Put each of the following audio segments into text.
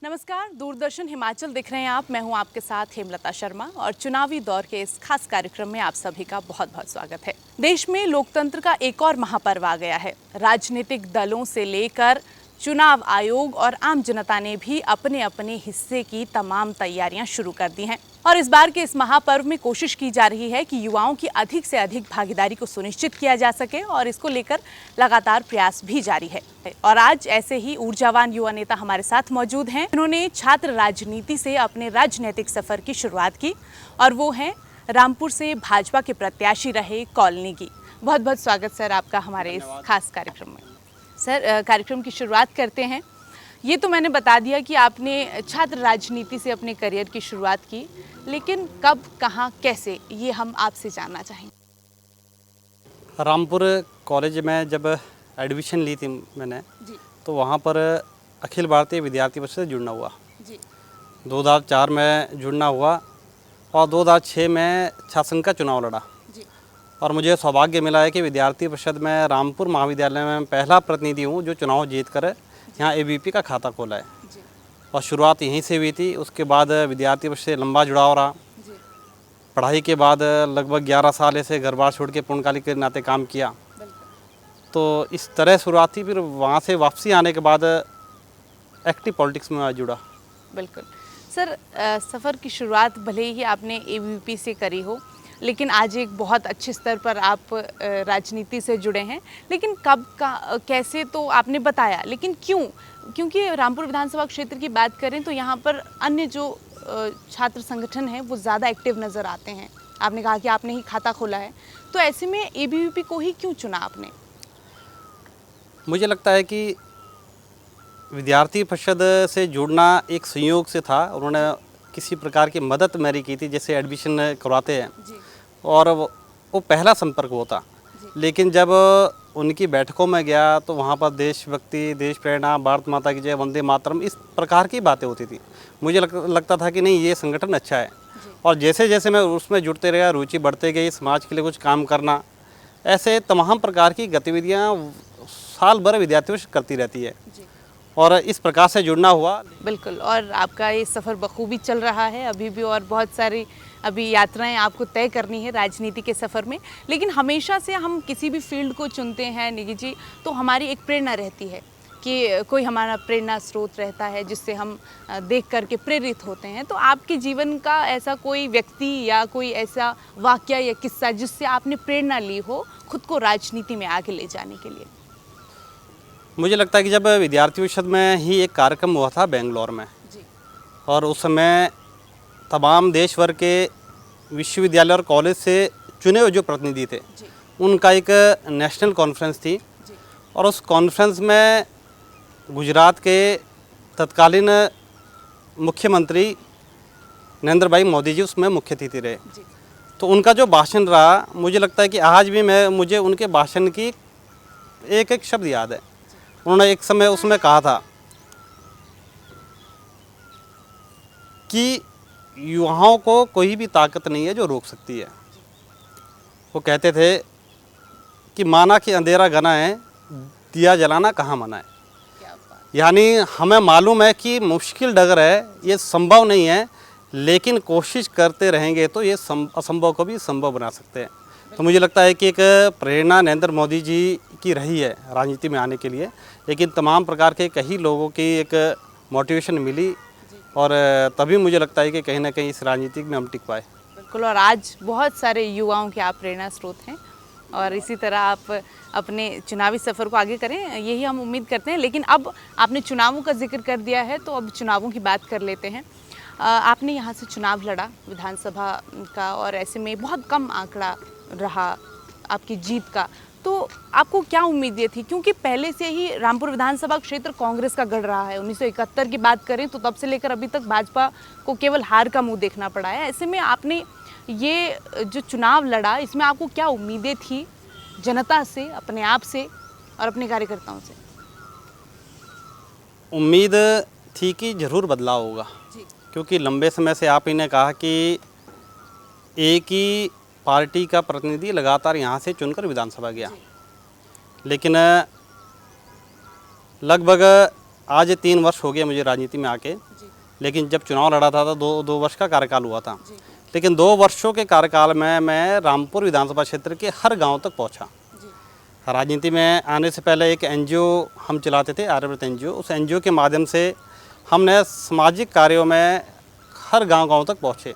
नमस्कार, दूरदर्शन हिमाचल देख रहे हैं आप। मैं हूं आपके साथ हेमलता शर्मा और चुनावी दौर के इस खास कार्यक्रम में आप सभी का बहुत बहुत स्वागत है। देश में लोकतंत्र का एक और महापर्व आ गया है। राजनीतिक दलों से लेकर चुनाव आयोग और आम जनता ने भी अपने अपने हिस्से की तमाम तैयारियां शुरू कर दी हैं और इस बार के इस महापर्व में कोशिश की जा रही है कि युवाओं की अधिक से अधिक भागीदारी को सुनिश्चित किया जा सके और इसको लेकर लगातार प्रयास भी जारी है। और आज ऐसे ही ऊर्जावान युवा नेता हमारे साथ मौजूद हैं। उन्होंने छात्र राजनीति से अपने राजनीतिक सफर की शुरुआत की और वो हैं रामपुर से भाजपा के प्रत्याशी रहे कॉलोनी की। बहुत बहुत स्वागत सर आपका हमारे इस खास कार्यक्रम में। सर, कार्यक्रम की शुरुआत करते हैं। ये तो मैंने बता दिया कि आपने छात्र राजनीति से अपने करियर की शुरुआत की, लेकिन कब, कहाँ, कैसे, ये हम आपसे जानना चाहेंगे। रामपुर कॉलेज में जब एडमिशन ली थी मैंने जी। तो वहाँ पर अखिल भारतीय विद्यार्थी परिषद से जुड़ना हुआ जी। 2004 में जुड़ना हुआ और 2006 में छात्र संघ का चुनाव लड़ा जी। और मुझे सौभाग्य मिला है कि विद्यार्थी परिषद में रामपुर महाविद्यालय में पहला प्रतिनिधि हूँ जो चुनाव जीत कर यहाँ ABP का खाता खोला है। जी। और शुरुआत यहीं से हुई थी। उसके बाद विद्यार्थी परिषद से लंबा जुड़ाव रहा। जी। पढ़ाई के बाद लगभग 11 साल ऐसे घर बार छोड़ के पूर्णकालिक के नाते काम किया। तो इस तरह शुरुआत थी। फिर वहाँ से वापसी आने के बाद एक्टिव पॉलिटिक्स में जुड़ा। बिल्कुल सर, सफ़र की शुरुआत भले ही आपने ABP से करी हो, लेकिन आज एक बहुत अच्छे स्तर पर आप राजनीति से जुड़े हैं। लेकिन कब का, कैसे तो आपने बताया, लेकिन क्यों? क्योंकि रामपुर विधानसभा क्षेत्र की बात करें तो यहाँ पर अन्य जो छात्र संगठन हैं वो ज़्यादा एक्टिव नज़र आते हैं। आपने कहा कि आपने ही खाता खोला है, तो ऐसे में ABP को ही क्यों चुना आपने? मुझे लगता है कि विद्यार्थी परिषद से जुड़ना एक संयोग से था। उन्होंने किसी प्रकार की मदद मेरी की थी, जैसे एडमिशन करवाते हैं जी। और वो पहला संपर्क होता। लेकिन जब उनकी बैठकों में गया तो वहाँ पर देशभक्ति, देश प्रेरणा, भारत माता की जय, वंदे मातरम, इस प्रकार की बातें होती थी। मुझे लगता था कि नहीं, ये संगठन अच्छा है। और जैसे जैसे मैं उसमें जुड़ते रहा, रुचि बढ़ते गई, समाज के लिए कुछ काम करना, ऐसे तमाम प्रकार की गतिविधियाँ साल भर विद्यार्थी परिषद करती रहती है और इस प्रकार से जुड़ना हुआ। बिल्कुल, और आपका ये सफ़र बखूबी चल रहा है अभी भी, और बहुत सारी अभी यात्राएं आपको तय करनी है राजनीति के सफ़र में। लेकिन हमेशा से हम किसी भी फील्ड को चुनते हैं निगी जी, तो हमारी एक प्रेरणा रहती है कि कोई हमारा प्रेरणा स्रोत रहता है जिससे हम देख करके प्रेरित होते हैं। तो आपके जीवन का ऐसा कोई व्यक्ति या कोई ऐसा वाक़या या किस्सा जिससे आपने प्रेरणा ली हो खुद को राजनीति में आगे ले जाने के लिए? मुझे लगता है कि जब विद्यार्थी परिषद में ही एक कार्यक्रम हुआ था बेंगलोर में जी। और उस समय तमाम देश भर के विश्वविद्यालय और कॉलेज से चुने हुए जो प्रतिनिधि थे जी। उनका एक नेशनल कॉन्फ्रेंस थी जी। और उस कॉन्फ्रेंस में गुजरात के तत्कालीन मुख्यमंत्री नरेंद्र भाई मोदी जी उसमें मुख्य अतिथि रहे। जी। तो उनका जो भाषण रहा, मुझे लगता है कि आज भी मुझे उनके भाषण की एक एक शब्द याद है। उन्होंने एक समय उसमें कहा था कि युवाओं को कोई भी ताकत नहीं है जो रोक सकती है। वो कहते थे कि माना कि अंधेरा घना है, दिया जलाना कहाँ मना है। यानी हमें मालूम है कि मुश्किल डगर है, ये संभव नहीं है, लेकिन कोशिश करते रहेंगे तो ये असंभव को भी संभव बना सकते हैं। तो मुझे लगता है कि एक प्रेरणा नरेंद्र मोदी जी की रही है राजनीति में आने के लिए, लेकिन तमाम प्रकार के कई लोगों की एक मोटिवेशन मिली और तभी मुझे लगता है कि कहीं ना कहीं इस राजनीति में हम टिक पाए। बिल्कुल, और आज बहुत सारे युवाओं के आप प्रेरणा स्रोत हैं और इसी तरह आप अपने चुनावी सफ़र को आगे करें, यही हम उम्मीद करते हैं। लेकिन अब आपने चुनावों का जिक्र कर दिया है तो अब चुनावों की बात कर लेते हैं। आपने यहाँ से चुनाव लड़ा विधानसभा का और ऐसे में बहुत कम आंकड़ा रहा आपकी जीत का, तो आपको क्या उम्मीदें थी? क्योंकि पहले से ही रामपुर विधानसभा क्षेत्र कांग्रेस का गढ़ रहा है। 1971 की बात करें तो तब से लेकर अभी तक भाजपा को केवल हार का मुंह देखना पड़ा है। ऐसे में आपने ये जो चुनाव लड़ा, इसमें आपको क्या उम्मीदें थी जनता से, अपने आप से और अपने कार्यकर्ताओं से? उम्मीद थी कि ज़रूर बदलाव होगा, क्योंकि लंबे समय से आप ही ने कहा कि एक ही पार्टी का प्रतिनिधि लगातार यहाँ से चुनकर विधानसभा गया, लेकिन लगभग आज 3 वर्ष हो गए मुझे राजनीति में आके, लेकिन जब चुनाव लड़ा था तो 2 वर्ष का कार्यकाल हुआ था। लेकिन 2 वर्षों के कार्यकाल में मैं रामपुर विधानसभा क्षेत्र के हर गांव तक पहुंचा। राजनीति में आने से पहले एक एनजीओ हम चलाते थे, आर्यव्रत एनजीओ। उस एनजीओ के माध्यम से हमने सामाजिक कार्यों में हर गांव तक पहुँचे।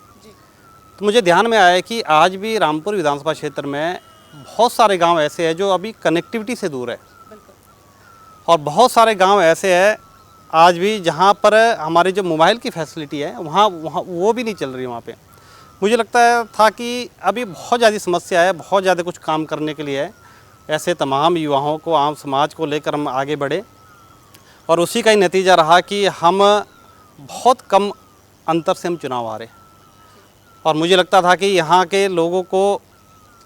तो मुझे ध्यान में आया कि आज भी रामपुर विधानसभा क्षेत्र में बहुत सारे गांव ऐसे हैं जो अभी कनेक्टिविटी से दूर है, और बहुत सारे गांव ऐसे हैं आज भी जहां पर हमारी जो मोबाइल की फैसिलिटी है वहाँ वो भी नहीं चल रही वहाँ पे। मुझे लगता है था कि अभी बहुत ज़्यादा समस्या है, बहुत ज़्यादा कुछ काम करने के लिए है। ऐसे तमाम युवाओं को, आम समाज को लेकर हम आगे बढ़े, और उसी का ही नतीजा रहा कि हम बहुत कम अंतर से हम चुनाव हारे। और मुझे लगता था कि यहाँ के लोगों को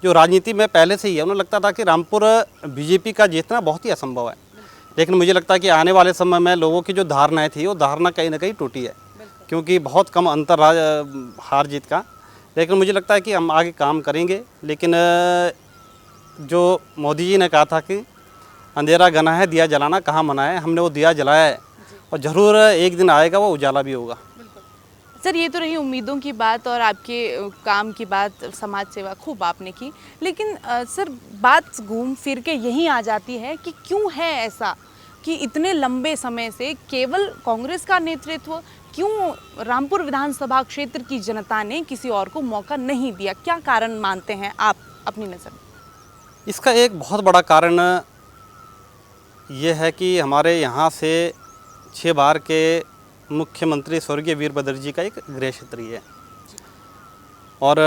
जो राजनीति में पहले से ही है, उन्हें लगता था कि रामपुर बीजेपी का जीतना बहुत ही असंभव है। लेकिन मुझे लगता है कि आने वाले समय में लोगों की जो धारणाएं थी वो धारणा कहीं ना कहीं टूटी है, क्योंकि बहुत कम अंतर रहा हार जीत का। लेकिन मुझे लगता है कि हम आगे काम करेंगे। लेकिन जो मोदी जी ने कहा था कि अंधेरा घना है, दिया जलाना कहाँ मना है, हमने वो दिया जलाया है, और ज़रूर एक दिन आएगा वो उजाला भी होगा। सर, ये तो रही उम्मीदों की बात और आपके काम की बात, समाज सेवा खूब आपने की। लेकिन सर, बात घूम फिर के यहीं आ जाती है कि क्यों है ऐसा कि इतने लंबे समय से केवल कांग्रेस का नेतृत्व, क्यों रामपुर विधानसभा क्षेत्र की जनता ने किसी और को मौका नहीं दिया? क्या कारण मानते हैं आप अपनी नज़र में? इसका एक बहुत बड़ा कारण ये है कि हमारे यहाँ से 6 बार के मुख्यमंत्री स्वर्गीय वीरभद्र जी का एक गृह क्षेत्र ही है, और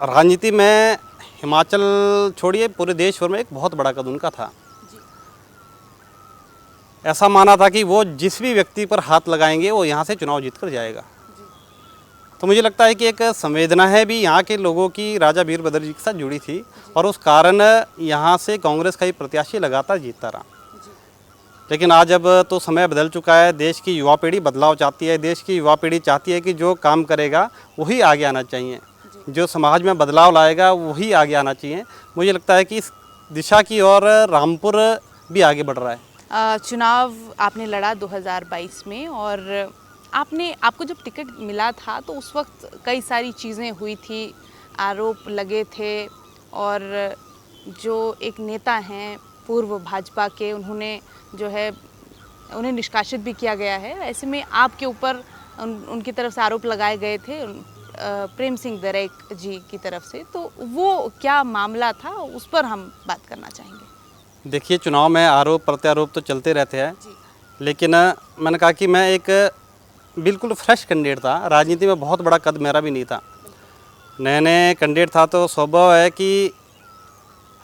राजनीति में हिमाचल छोड़िए पूरे देश भर में एक बहुत बड़ा कद उनका था। ऐसा माना था कि वो जिस भी व्यक्ति पर हाथ लगाएंगे वो यहाँ से चुनाव जीत कर जाएगा। तो मुझे लगता है कि एक संवेदना है भी यहाँ के लोगों की राजा वीरभद्र जी के साथ जुड़ी थी, और उस कारण यहाँ से कांग्रेस का ही प्रत्याशी लगातार जीतता रहा। लेकिन आज अब तो समय बदल चुका है, देश की युवा पीढ़ी बदलाव चाहती है। देश की युवा पीढ़ी चाहती है कि जो काम करेगा वही आगे आना चाहिए, जो समाज में बदलाव लाएगा वही आगे आना चाहिए। मुझे लगता है कि इस दिशा की ओर रामपुर भी आगे बढ़ रहा है। चुनाव आपने लड़ा 2022 में, और आपको जब टिकट मिला था तो उस वक्त कई सारी चीज़ें हुई थी, आरोप लगे थे, और जो एक नेता हैं पूर्व भाजपा के, उन्होंने जो है उन्हें निष्कासित भी किया गया है। ऐसे में आपके ऊपर उनकी तरफ से आरोप लगाए गए थे, प्रेम सिंह दरेक जी की तरफ से। तो वो क्या मामला था, उस पर हम बात करना चाहेंगे। देखिए, चुनाव में आरोप प्रत्यारोप तो चलते रहते हैं, लेकिन मैंने कहा कि मैं एक बिल्कुल फ्रेश कैंडिडेट था। राजनीति में बहुत बड़ा कद मेरा भी नहीं था, नए नए कैंडिडेट था। तो स्वभाव है कि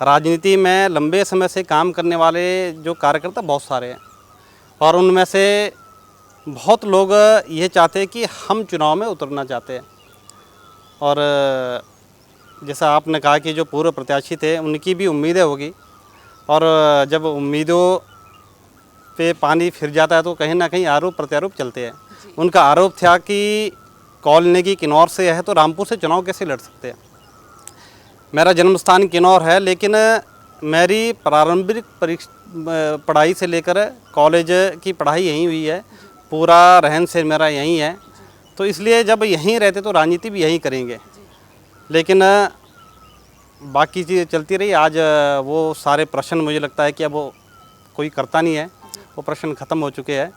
राजनीति में लंबे समय से काम करने वाले जो कार्यकर्ता बहुत सारे हैं, और उनमें से बहुत लोग ये चाहते हैं कि हम चुनाव में उतरना चाहते हैं। और जैसा आपने कहा कि जो पूर्व प्रत्याशी थे उनकी भी उम्मीदें होगी, और जब उम्मीदों पे पानी फिर जाता है तो कहीं ना कहीं आरोप प्रत्यारोप चलते हैं। उनका आरोप था कि कॉलोनी किन्नौर से है तो रामपुर से चुनाव कैसे लड़ सकते हैं। मेरा जन्म स्थान किन्नौर है, लेकिन मेरी प्रारंभिक पढ़ाई से लेकर कॉलेज की पढ़ाई यहीं हुई है, पूरा रहन सहन मेरा यहीं है। तो इसलिए जब यहीं रहते तो राजनीति भी यहीं करेंगे। लेकिन बाकी चीज़ें चलती रही। आज वो सारे प्रश्न मुझे लगता है कि अब वो कोई करता नहीं है, वो प्रश्न ख़त्म हो चुके हैं।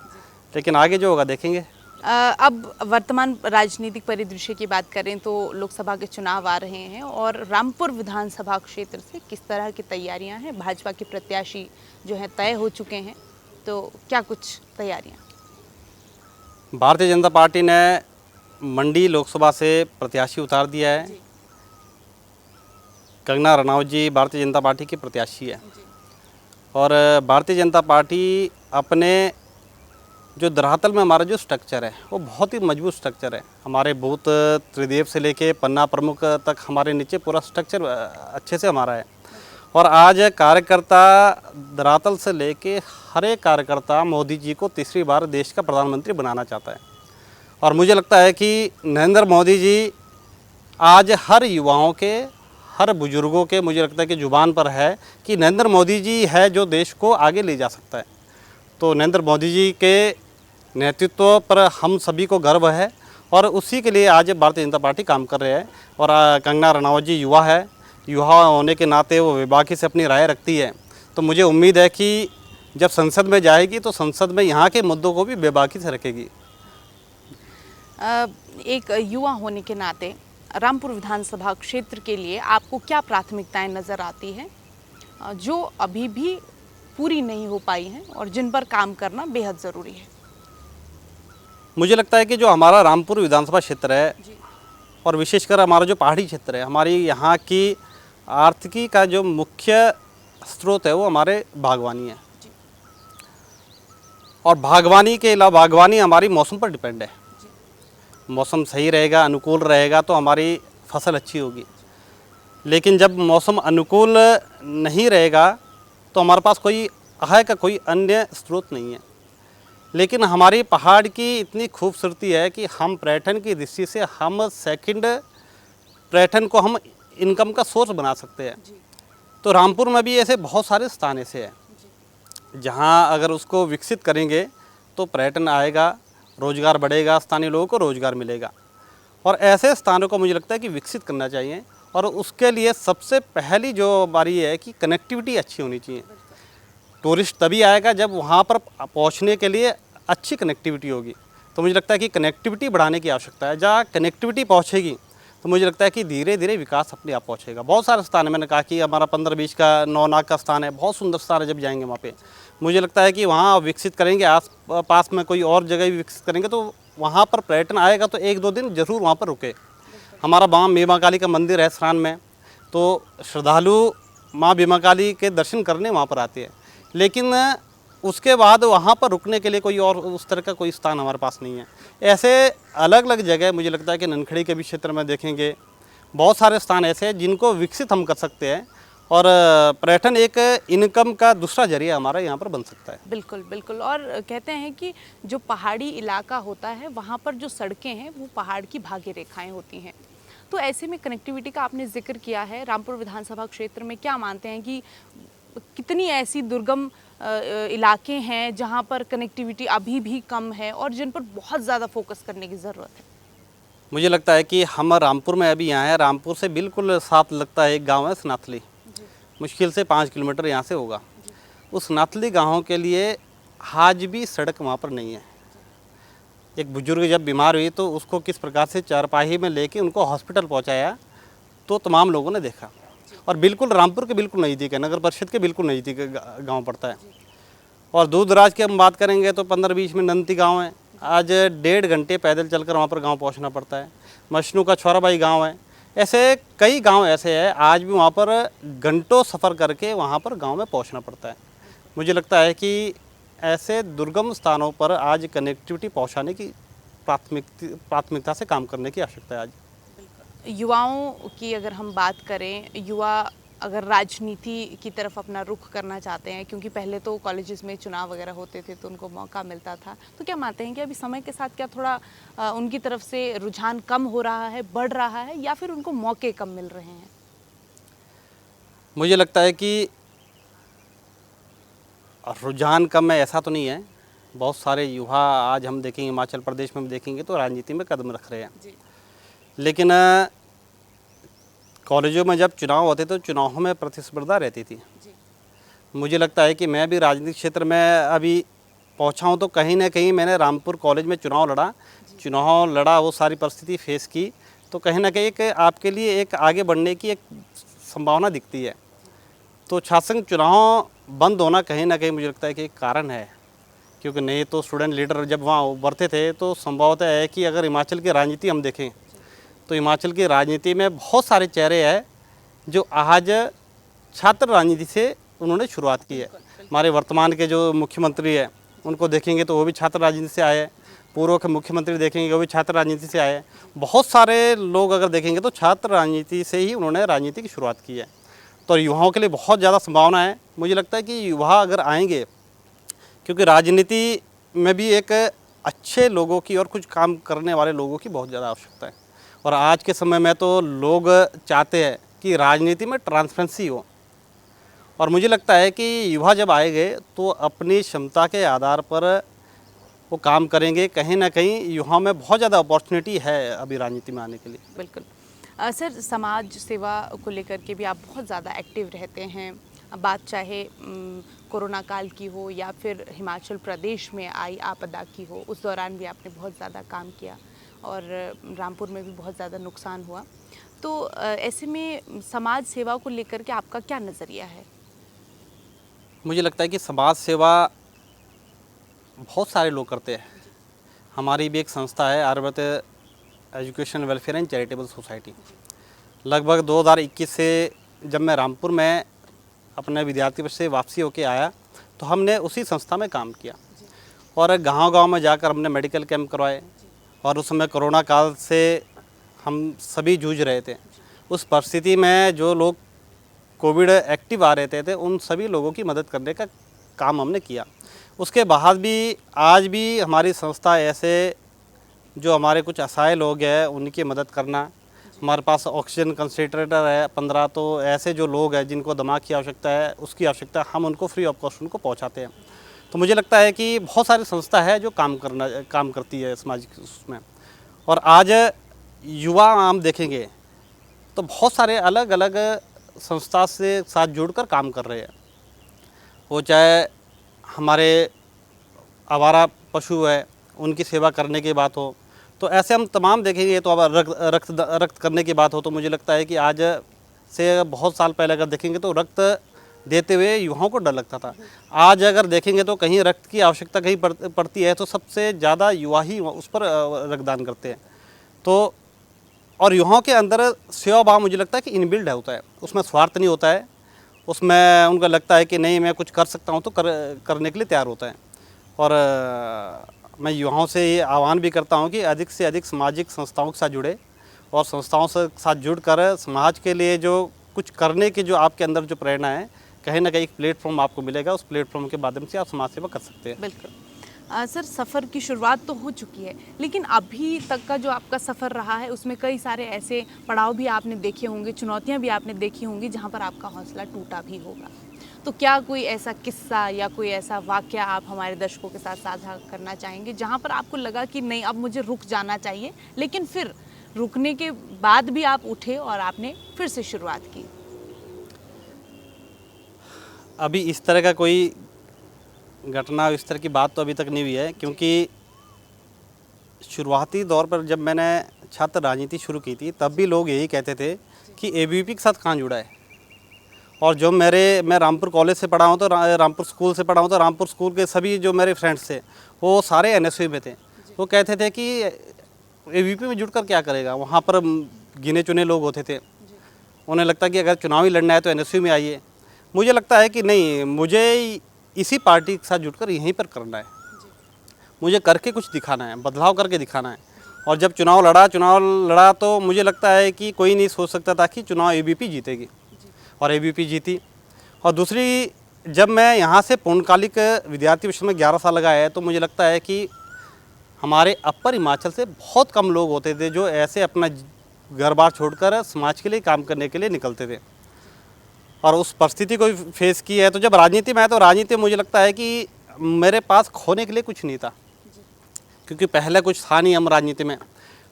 लेकिन आगे जो होगा देखेंगे। अब वर्तमान राजनीतिक परिदृश्य की बात करें तो लोकसभा के चुनाव आ रहे हैं, और रामपुर विधानसभा क्षेत्र से किस तरह की तैयारियां हैं? भाजपा के प्रत्याशी जो हैं तय हो चुके हैं, तो क्या कुछ तैयारियां? भारतीय जनता पार्टी ने मंडी लोकसभा से प्रत्याशी उतार दिया है। कंगना रनौत जी भारतीय जनता पार्टी की प्रत्याशी है, और भारतीय जनता पार्टी अपने जो धरातल में हमारा जो स्ट्रक्चर है वो बहुत ही मजबूत स्ट्रक्चर है। हमारे बूथ त्रिदेव से लेके पन्ना प्रमुख तक हमारे नीचे पूरा स्ट्रक्चर अच्छे से हमारा है। और आज कार्यकर्ता धरातल से लेके हर एक कार्यकर्ता मोदी जी को तीसरी बार देश का प्रधानमंत्री बनाना चाहता है। और मुझे लगता है कि नरेंद्र मोदी जी आज हर युवाओं के, हर बुजुर्गों के, मुझे लगता है कि जुबान पर है कि नरेंद्र मोदी जी है जो देश को आगे ले जा सकता है। तो नरेंद्र मोदी जी के नेतृत्व पर हम सभी को गर्व है और उसी के लिए आज भारतीय जनता पार्टी काम कर रहे हैं। और कंगना रनावत जी युवा है, युवा होने के नाते वो बेबाकी से अपनी राय रखती है। तो मुझे उम्मीद है कि जब संसद में जाएगी तो संसद में यहाँ के मुद्दों को भी बेबाकी से रखेगी। एक युवा होने के नाते रामपुर विधानसभा क्षेत्र के लिए आपको क्या प्राथमिकताएं नज़र आती हैं जो अभी भी पूरी नहीं हो पाई हैं और जिन पर काम करना बेहद ज़रूरी है? मुझे लगता है कि जो हमारा रामपुर विधानसभा क्षेत्र है और विशेषकर हमारा जो पहाड़ी क्षेत्र है, हमारी यहाँ की आर्थिकी का जो मुख्य स्रोत है वो हमारे बागवानी है। और बागवानी के अलावा बागवानी हमारी मौसम पर डिपेंड है। मौसम सही रहेगा, अनुकूल रहेगा तो हमारी फसल अच्छी होगी। लेकिन जब मौसम अनुकूल नहीं रहेगा तो हमारे पास कोई आय का कोई अन्य स्रोत नहीं है। लेकिन हमारी पहाड़ की इतनी खूबसूरती है कि हम पर्यटन की दृष्टि से हम सेकंड पर्यटन को हम इनकम का सोर्स बना सकते हैं। तो रामपुर में भी ऐसे बहुत सारे स्थान ऐसे हैं जहां अगर उसको विकसित करेंगे तो पर्यटन आएगा, रोज़गार बढ़ेगा, स्थानीय लोगों को रोज़गार मिलेगा। और ऐसे स्थानों को मुझे लगता है कि विकसित करना चाहिए और उसके लिए सबसे पहली जो बारी है कि कनेक्टिविटी अच्छी होनी चाहिए। टूरिस्ट तभी आएगा जब वहाँ पर पहुँचने के लिए अच्छी कनेक्टिविटी होगी। तो मुझे लगता है कि कनेक्टिविटी बढ़ाने की आवश्यकता है। जहाँ कनेक्टिविटी पहुँचेगी तो मुझे लगता है कि धीरे धीरे विकास अपने आप पहुँचेगा। बहुत सारे स्थान है, मैंने कहा कि हमारा 15-20 का नौनाग का स्थान है, बहुत सुंदर स्थान है। जब जाएंगे वहाँ पे मुझे लगता है कि वहाँ विकसित करेंगे, आस पास में कोई और जगह भी विकसित करेंगे तो वहाँ पर पर्यटन आएगा तो 1-2 दिन जरूर वहाँ पर रुके। हमारा माँ बीमा काली का मंदिर है सरान में, तो श्रद्धालु माँ बीमा काली के दर्शन करने वहाँ पर आते हैं। लेकिन उसके बाद वहाँ पर रुकने के लिए कोई और उस तरह का कोई स्थान हमारे पास नहीं है। ऐसे अलग अलग जगह मुझे लगता है कि ननखड़ी के भी क्षेत्र में देखेंगे बहुत सारे स्थान ऐसे हैं जिनको विकसित हम कर सकते हैं और पर्यटन एक इनकम का दूसरा जरिया हमारा यहाँ पर बन सकता है। बिल्कुल बिल्कुल। और कहते हैं कि जो पहाड़ी इलाका होता है वहाँ पर जो सड़कें हैं वो पहाड़ की भाग्य रेखाएं होती हैं। तो ऐसे में कनेक्टिविटी का आपने जिक्र किया है, रामपुर विधानसभा क्षेत्र में क्या मानते हैं कि कितनी ऐसी दुर्गम इलाके हैं जहाँ पर कनेक्टिविटी अभी भी कम है और जिन पर बहुत ज़्यादा फोकस करने की ज़रूरत है? मुझे लगता है कि हम रामपुर में अभी यहाँ हैं, रामपुर से बिल्कुल साथ लगता है एक गांव है सनाथली, मुश्किल से 5 किलोमीटर यहाँ से होगा। उस नाथली गाँव के लिए आज भी सड़क वहाँ पर नहीं है। एक बुजुर्ग जब बीमार हुई तो उसको किस प्रकार से चारपाही में लेके उनको हॉस्पिटल पहुँचाया तो तमाम लोगों ने देखा। और बिल्कुल रामपुर के बिल्कुल नज़दीक है, नगर परिषद के बिल्कुल नज़दीक गांव पड़ता है। और दूर दराज की हम बात करेंगे तो 15-20 में नंती गांव है, आज 1.5 घंटे पैदल चलकर वहाँ पर गांव पहुँचना पड़ता है। मशनू का छोराबाई गांव है, ऐसे कई गांव ऐसे हैं आज भी वहाँ पर घंटों सफ़र करके वहाँ पर गांव में पहुँचना पड़ता है। मुझे लगता है कि ऐसे दुर्गम स्थानों पर आज कनेक्टिविटी पहुँचाने की प्राथमिकता से काम करने की आवश्यकता है। आज युवाओं की अगर हम बात करें, युवा अगर राजनीति की तरफ अपना रुख करना चाहते हैं, क्योंकि पहले तो कॉलेजेस में चुनाव वगैरह होते थे तो उनको मौका मिलता था, तो क्या मानते हैं कि अभी समय के साथ क्या थोड़ा उनकी तरफ से रुझान कम हो रहा है, बढ़ रहा है, या फिर उनको मौके कम मिल रहे हैं? मुझे लगता है कि रुझान कम है ऐसा तो नहीं है। बहुत सारे युवा आज हम देखेंगे हिमाचल प्रदेश में देखेंगे तो राजनीति में कदम रख रहे हैं। लेकिन कॉलेजों में जब चुनाव होते तो चुनावों में प्रतिस्पर्धा रहती थी। मुझे लगता है कि मैं भी राजनीतिक क्षेत्र में अभी पहुंचा हूं तो कहीं ना कहीं मैंने रामपुर कॉलेज में चुनाव लड़ा, वो सारी परिस्थिति फेस की, तो कहीं ना कहीं एक आपके लिए एक आगे बढ़ने की एक संभावना दिखती है। तो छात्र चुनाव बंद होना कहीं ना कहीं मुझे लगता है कि एक कारण है, क्योंकि नहीं तो स्टूडेंट लीडर जब वहाँ उभरते थे तो संभवतः है कि अगर हिमाचल की राजनीति हम देखें तो हिमाचल की राजनीति में बहुत सारे चेहरे हैं जो आज छात्र राजनीति से उन्होंने शुरुआत की है। हमारे वर्तमान के जो मुख्यमंत्री हैं उनको देखेंगे तो वो भी छात्र राजनीति से आए हैं, पूर्व के मुख्यमंत्री देखेंगे वो भी छात्र राजनीति से आए हैं। बहुत सारे लोग अगर देखेंगे तो छात्र राजनीति से ही उन्होंने राजनीति की शुरुआत की है। तो युवाओं के लिए बहुत ज़्यादा संभावना है। मुझे लगता है कि युवा अगर आएंगे, क्योंकि राजनीति में भी एक अच्छे लोगों की और कुछ काम करने वाले लोगों की बहुत ज़्यादा आवश्यकता है। और आज के समय में तो लोग चाहते हैं कि राजनीति में ट्रांसपेरेंसी हो, और मुझे लगता है कि युवा जब आएंगे तो अपनी क्षमता के आधार पर वो काम करेंगे। कहीं ना कहीं युवाओं में बहुत ज़्यादा अपॉर्चुनिटी है अभी राजनीति में आने के लिए। बिल्कुल। सर, समाज सेवा को लेकर के भी आप बहुत ज़्यादा एक्टिव रहते हैं। बात चाहे कोरोना काल की हो या फिर हिमाचल प्रदेश में आई आपदा की हो, उस दौरान भी आपने बहुत ज़्यादा काम किया और रामपुर में भी बहुत ज़्यादा नुकसान हुआ। तो ऐसे में समाज सेवा को लेकर के आपका क्या नज़रिया है? मुझे लगता है कि समाज सेवा बहुत सारे लोग करते हैं। हमारी भी एक संस्था है, Aryavrat education welfare and charitable society. लगभग 2021 से जब मैं रामपुर में अपने विद्यार्थी से वापसी होके आया तो हमने उसी संस्था में काम किया और गांव-गांव में जाकर हमने मेडिकल कैंप करवाए। और उस समय कोरोना काल से हम सभी जूझ रहे थे। उस परिस्थिति में जो लोग कोविड एक्टिव आ रहे थे उन सभी लोगों की मदद करने का काम हमने किया। उसके बाद भी आज भी हमारी संस्था ऐसे जो हमारे कुछ असहाय लोग हैं उनकी मदद करना। हमारे पास ऑक्सीजन कंसंट्रेटर है 15, तो ऐसे जो लोग हैं जिनको दिमाग की आवश्यकता है, उसकी आवश्यकता, हम उनको फ्री ऑफ कॉस्ट उनको पहुंचाते हैं। तो मुझे लगता है कि बहुत सारी संस्था है जो काम करती है सामाजिक उसमें। और आज युवा हम देखेंगे तो बहुत सारे अलग अलग संस्था से साथ जुड़कर काम कर रहे हैं। वो चाहे हमारे आवारा पशु है उनकी सेवा करने की बात हो, तो ऐसे हम तमाम देखेंगे। तो अब रक्त करने की बात हो तो मुझे लगता है कि आज से बहुत साल पहले अगर देखेंगे तो रक्त देते हुए युवाओं को डर लगता था। आज अगर देखेंगे तो कहीं रक्त की आवश्यकता कहीं पड़ती है तो सबसे ज़्यादा युवा ही उस पर रक्तदान करते हैं। तो और युवाओं के अंदर सेवा भाव मुझे लगता है कि इनबिल्ड होता है, उसमें स्वार्थ नहीं होता है। उसमें उनको लगता है कि नहीं मैं कुछ कर सकता हूँ तो करने के लिए तैयार होता है। और मैं युवाओं से ये आह्वान भी करता हूँ कि अधिक से अधिक सामाजिक संस्थाओं के साथ जुड़े और संस्थाओं से साथ जुड़कर समाज के लिए जो कुछ करने की जो आपके अंदर जो प्रेरणा है, कहीं ना कहीं एक प्लेटफॉर्म आपको मिलेगा। उस प्लेटफॉर्म के माध्यम से आप समाज सेवा कर सकते हैं। बिल्कुल। सर, सफ़र की शुरुआत तो हो चुकी है, लेकिन अभी तक का जो आपका सफ़र रहा है उसमें कई सारे ऐसे पड़ाव भी आपने देखे होंगे, चुनौतियां भी आपने देखी होंगी जहां पर आपका हौसला टूटा भी होगा। तो क्या कोई ऐसा किस्सा या कोई ऐसा वाक़या आप हमारे दर्शकों के साथ साझा करना चाहेंगे जहां पर आपको लगा कि नहीं अब मुझे रुक जाना चाहिए, लेकिन फिर रुकने के बाद भी आप उठे और आपने फिर से शुरुआत की? अभी इस तरह का कोई घटना, इस तरह की बात तो अभी तक नहीं हुई है, क्योंकि शुरुआती दौर पर जब मैंने छात्र राजनीति शुरू की थी तब भी लोग यही कहते थे कि एबीवीपी के साथ कहाँ जुड़ा है। और जो मैं रामपुर कॉलेज से पढ़ा हूँ तो रामपुर स्कूल से पढ़ा हूँ, तो रामपुर स्कूल के सभी जो मेरे फ्रेंड्स थे वो सारे एनएसयू में थे। वो कहते थे कि एबीवीपी में जुड़कर क्या करेगा, वहाँ पर गिने चुने लोग होते थे। उन्हें लगता कि अगर चुनावी लड़ना है तो एनएसयू में आइए। मुझे लगता है कि नहीं, मुझे इसी पार्टी के साथ जुड़कर यहीं पर करना है। मुझे करके कुछ दिखाना है, बदलाव करके दिखाना है। और जब चुनाव लड़ा तो मुझे लगता है कि कोई नहीं सोच सकता था कि चुनाव एबीवीपी जीतेगी, और एबीवीपी जीती। और दूसरी, जब मैं यहाँ से पूर्णकालिक विद्यार्थी विषय में 11 साल लगा है तो मुझे लगता है कि हमारे अपर हिमाचल से बहुत कम लोग होते थे जो ऐसे अपना घर बार छोड़कर समाज के लिए काम करने के लिए निकलते थे और उस परिस्थिति को फेस की है। तो जब राजनीति में आया तो राजनीति मुझे लगता है कि मेरे पास खोने के लिए कुछ नहीं था, क्योंकि पहले कुछ था नहीं हम राजनीति में।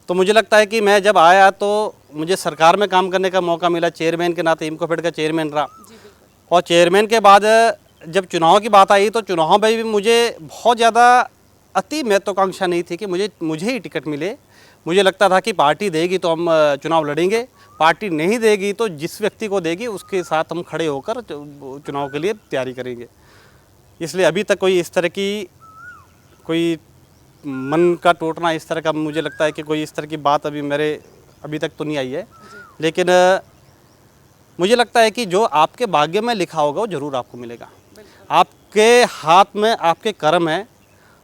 तो मुझे लगता है कि मैं जब आया तो मुझे सरकार में काम करने का मौका मिला, चेयरमैन के नाते इम्कोफेड का चेयरमैन रहा। और चेयरमैन के बाद जब चुनाव की बात आई तो चुनाव में भी मुझे बहुत ज़्यादा अति महत्वाकांक्षा नहीं थी कि मुझे ही टिकट मिले। मुझे लगता था कि पार्टी देगी तो हम चुनाव लड़ेंगे, पार्टी नहीं देगी तो जिस व्यक्ति को देगी उसके साथ हम खड़े होकर चुनाव के लिए तैयारी करेंगे। इसलिए अभी तक कोई इस तरह की कोई मन का टूटना, इस तरह का मुझे लगता है कि कोई इस तरह की बात अभी तक तो नहीं आई है। लेकिन मुझे लगता है कि जो आपके भाग्य में लिखा होगा वो ज़रूर आपको मिलेगा। आपके हाथ में आपके कर्म है,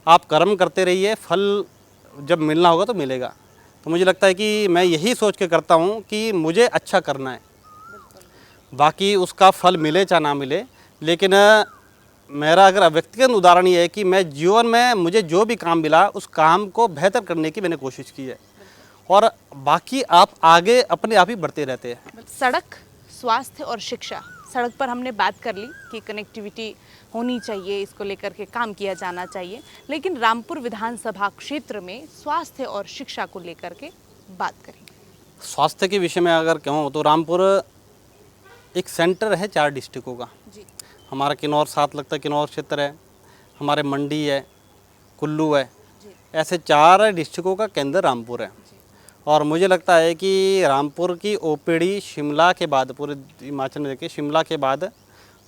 आप कर्म करते रहिए, फल जब मिलना होगा तो मिलेगा। तो मुझे लगता है कि मैं यही सोच के करता हूँ कि मुझे अच्छा करना है, बाकी उसका फल मिले चाहे ना मिले। लेकिन मेरा अगर व्यक्तिगत उदाहरण ये है कि मैं जीवन में मुझे जो भी काम मिला उस काम को बेहतर करने की मैंने कोशिश की है, और बाकी आप आगे अपने आप ही बढ़ते रहते हैं। सड़क, स्वास्थ्य और शिक्षा सड़क पर हमने बात कर ली कि कनेक्टिविटी होनी चाहिए, इसको लेकर के काम किया जाना चाहिए, लेकिन रामपुर विधानसभा क्षेत्र में स्वास्थ्य और शिक्षा को लेकर के बात करेंगे। स्वास्थ्य के विषय में अगर कहूँ तो रामपुर एक सेंटर है 4 डिस्ट्रिक्टों का। जी। हमारा किन्नौर साथ लगता है, किन्नौर क्षेत्र है, हमारे मंडी है, कुल्लू है, ऐसे 4 डिस्ट्रिक्टों का केंद्र रामपुर है। और मुझे लगता है कि रामपुर की ओपीडी शिमला के बाद, पूरे हिमाचल में देखिए शिमला के बाद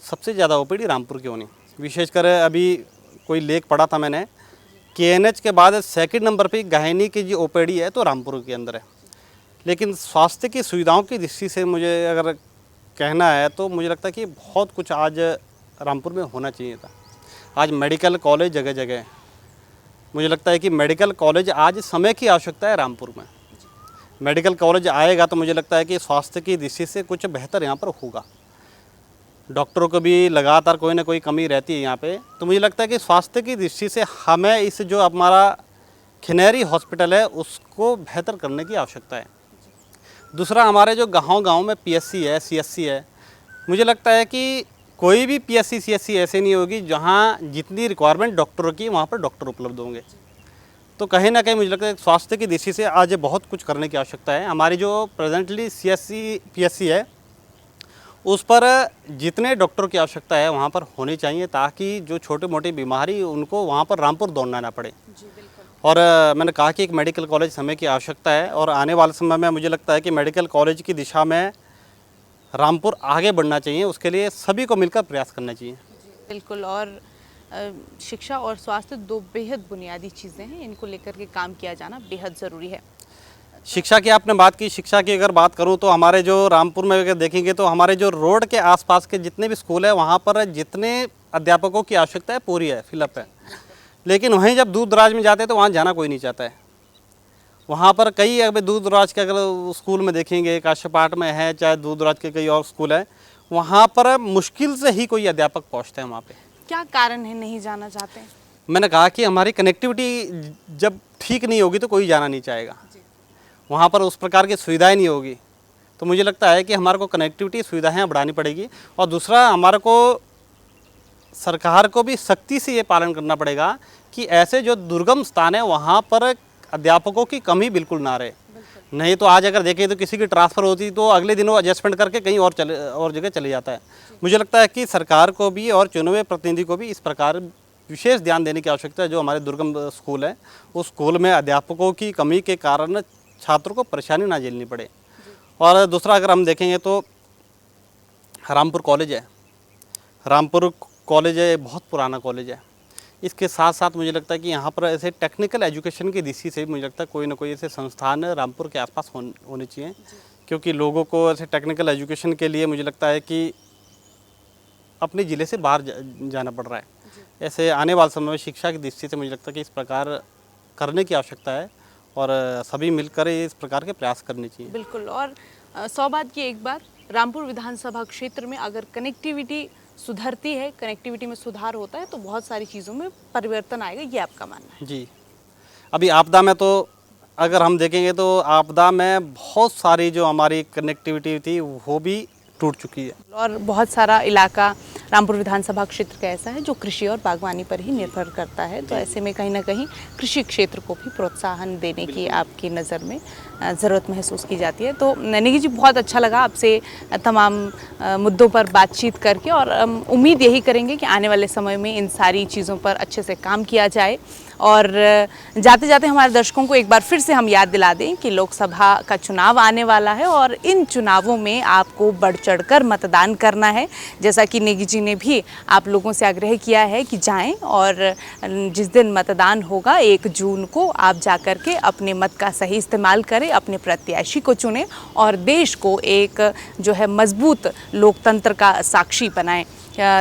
सबसे ज़्यादा ओपीडी रामपुर की होनी। विशेषकर अभी कोई लेख पढ़ा था मैंने, KNH के बाद 2nd नंबर पे गहनी की जो ओपीडी है तो रामपुर के अंदर है। लेकिन स्वास्थ्य की सुविधाओं की दृष्टि से मुझे अगर कहना है तो मुझे लगता है कि बहुत कुछ आज रामपुर में होना चाहिए था। आज मेडिकल कॉलेज जगह जगह है। मुझे लगता है कि मेडिकल कॉलेज आज समय की आवश्यकता है रामपुर में। मेडिकल कॉलेज आएगा तो मुझे लगता है कि स्वास्थ्य की दृष्टि से कुछ बेहतर यहाँ पर होगा। डॉक्टरों को भी लगातार कोई ना कोई कमी रहती है यहाँ पे, तो मुझे लगता है कि स्वास्थ्य की दृष्टि से हमें इस जो हमारा खिनेरी हॉस्पिटल है उसको बेहतर करने की आवश्यकता है। दूसरा, हमारे जो गांव में PSC है, CSC है, मुझे लगता है कि कोई भी PSC CSC ऐसे नहीं होगी जहाँ जितनी रिक्वायरमेंट डॉक्टरों की वहाँ पर डॉक्टर उपलब्ध होंगे। तो कहीं ना कहीं मुझे लगता है स्वास्थ्य की दृष्टि से आज बहुत कुछ करने की आवश्यकता है। हमारी जो प्रेजेंटली CSC PSC है उस पर जितने डॉक्टर की आवश्यकता है वहाँ पर होनी चाहिए, ताकि जो छोटी मोटी बीमारी उनको वहाँ पर रामपुर दौड़ना ना पड़े। और मैंने कहा कि एक मेडिकल कॉलेज समय की आवश्यकता है, और आने वाले समय में मुझे लगता है कि मेडिकल कॉलेज की दिशा में रामपुर आगे बढ़ना चाहिए। उसके लिए सभी को मिलकर प्रयास करना चाहिए। बिल्कुल। और शिक्षा और स्वास्थ्य 2 बेहद बुनियादी चीज़ें हैं, इनको लेकर के काम किया जाना बेहद ज़रूरी है। शिक्षा की आपने बात की, शिक्षा की अगर बात करूं तो हमारे जो रामपुर में अगर देखेंगे तो हमारे जो रोड के आसपास के जितने भी स्कूल है वहां पर जितने अध्यापकों की आवश्यकता है पूरी है, फिलअप है। लेकिन वहीं जब दूर दराज में जाते हैं तो वहाँ जाना कोई नहीं चाहता है। वहाँ पर कई अगर दूर दराज के अगर स्कूल में देखेंगे, काश्यपाट में है, चाहे दूर दराज के कई और स्कूल है, वहाँ पर मुश्किल से ही कोई अध्यापक पहुँचते हैं वहाँ पर। क्या कारण है नहीं जाना चाहते हैं? मैंने कहा कि हमारी कनेक्टिविटी जब ठीक नहीं होगी तो कोई जाना नहीं चाहेगा। वहाँ पर उस प्रकार की सुविधाएं नहीं होगी, तो मुझे लगता है कि हमारे को कनेक्टिविटी सुविधाएं बढ़ानी पड़ेगी। और दूसरा, हमारे को सरकार को भी सख्ती से ये पालन करना पड़ेगा कि ऐसे जो दुर्गम स्थान है वहाँ पर अध्यापकों की कमी बिल्कुल ना रहे। नहीं तो आज अगर देखें तो किसी की ट्रांसफ़र होती तो अगले दिन वो एडजस्टमेंट करके कहीं और जगह चले जाता है। मुझे लगता है कि सरकार को भी और चुने हुए प्रतिनिधि को भी इस प्रकार विशेष ध्यान देने की आवश्यकता है। जो हमारे दुर्गम स्कूल है उस स्कूल में अध्यापकों की कमी के कारण छात्रों को परेशानी ना झेलनी पड़े। और दूसरा, अगर हम देखेंगे तो रामपुर कॉलेज है, रामपुर कॉलेज है, बहुत पुराना कॉलेज है। इसके साथ साथ मुझे लगता है कि यहाँ पर ऐसे टेक्निकल एजुकेशन की दृष्टि से मुझे लगता है कोई ना कोई ऐसे संस्थान रामपुर के आसपास होने चाहिए, क्योंकि लोगों को ऐसे टेक्निकल एजुकेशन के लिए मुझे लगता है कि अपने ज़िले से बाहर जाना पड़ रहा है। ऐसे आने वाले समय में शिक्षा की दृष्टि से मुझे लगता है कि इस प्रकार करने की आवश्यकता है और सभी मिलकर इस प्रकार के प्रयास करने चाहिए। बिल्कुल। और 100 बात की एक बात, रामपुर विधानसभा क्षेत्र में अगर कनेक्टिविटी सुधरती है, कनेक्टिविटी में सुधार होता है तो बहुत सारी चीज़ों में परिवर्तन आएगा, ये आपका मानना है? जी। अभी आपदा में तो अगर हम देखेंगे तो आपदा में बहुत सारी जो हमारी कनेक्टिविटी थी वो भी टूट चुकी है। और बहुत सारा इलाका रामपुर विधानसभा क्षेत्र का ऐसा है जो कृषि और बागवानी पर ही निर्भर करता है, तो ऐसे में कहीं ना कहीं कृषि क्षेत्र को भी प्रोत्साहन देने की आपकी नज़र में ज़रूरत महसूस की जाती है। तो नेगी जी, बहुत अच्छा लगा आपसे तमाम मुद्दों पर बातचीत करके, और उम्मीद यही करेंगे कि आने वाले समय में इन सारी चीज़ों पर अच्छे से काम किया जाए। और जाते जाते हमारे दर्शकों को एक बार फिर से हम याद दिला दें कि लोकसभा का चुनाव आने वाला है और इन चुनावों में आपको बढ़ चढ़कर मतदान करना है। जैसा कि नेगी जी ने भी आप लोगों से आग्रह किया है कि जाएं, और जिस दिन मतदान होगा 1 जून को आप जाकर के अपने मत का सही इस्तेमाल करें, अपने प्रत्याशी को चुनें और देश को एक जो है मजबूत लोकतंत्र का साक्षी बनाएं।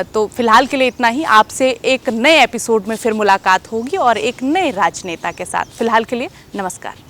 तो फिलहाल के लिए इतना ही। आपसे एक नए एपिसोड में फिर मुलाकात होगी और एक नए राजनेता के साथ। फिलहाल के लिए नमस्कार।